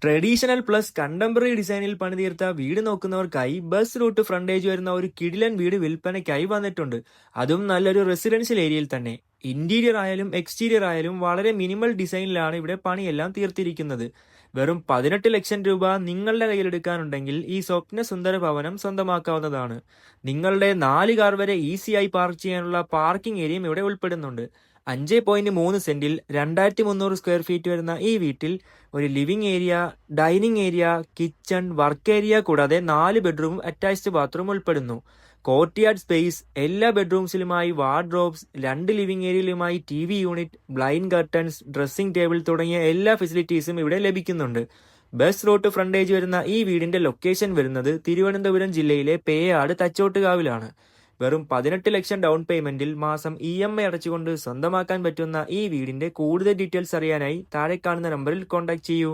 Traditional plus contemporary ഡിസൈനിൽ പണിതീർത്ത വീട് നോക്കുന്നവർക്കായി bus route frontage വരുന്ന ഒരു കിടിലൻ വീട് വിൽപ്പനയ്ക്കായി വന്നിട്ടുണ്ട്. അതും നല്ലൊരു റെസിഡൻഷ്യൽ ഏരിയയിൽ തന്നെ. ഇന്റീരിയർ ആയാലും എക്സ്റ്റീരിയർ ആയാലും വളരെ മിനിമൽ ഡിസൈനിലാണ് ഇവിടെ പണിയെല്ലാം തീർത്തിരിക്കുന്നത്. വെറും 18 ലക്ഷം രൂപ നിങ്ങളുടെ കയ്യിലെടുക്കാനുണ്ടെങ്കിൽ ഈ സ്വപ്ന സുന്ദര ഭവനം സ്വന്തമാക്കാവുന്നതാണ്. നിങ്ങളുടെ 4 കാർ വരെ ഈസിയായി പാർക്ക് ചെയ്യാനുള്ള പാർക്കിംഗ് ഏരിയയും ഇവിടെ ഉൾപ്പെടുന്നുണ്ട്. 5.3 സെന്റിൽ 2300 സ്ക്വയർ ഫീറ്റ് വരുന്ന ഈ വീട്ടിൽ ഒരു living area, dining area, kitchen, work area കൂടാതെ 4 ബെഡ്റൂമും അറ്റാച്ച്ഡ് ബാത്റൂം ഉൾപ്പെടുന്നു. കോർട്ട്യാർഡ് സ്പേസ്, എല്ലാ ബെഡ്റൂംസിലുമായി വാർഡ്രോബ്സ്, 2 ലിവിംഗ് ഏരിയയിലുമായി TV unit, blind curtains, dressing table തുടങ്ങിയ എല്ലാ ഫെസിലിറ്റീസും ഇവിടെ ലഭിക്കുന്നുണ്ട്. ബസ് റൂട്ട് ഫ്രണ്ടേജ് വരുന്ന ഈ വീടിന്റെ ലൊക്കേഷൻ വരുന്നത് തിരുവനന്തപുരം ജില്ലയിലെ പേയാട് തച്ചോട്ടുകാവിലാണ്. വെറും 18 ലക്ഷം ഡൗൺ പേയ്മെന്റിൽ മാസം EMI അടച്ചുകൊണ്ട് സ്വന്തമാക്കാൻ പറ്റുന്ന ഈ വീടിന്റെ കൂടുതൽ ഡീറ്റെയിൽസ് അറിയാനായി താഴെ കാണുന്ന നമ്പറിൽ കോൺടാക്ട് ചെയ്യൂ.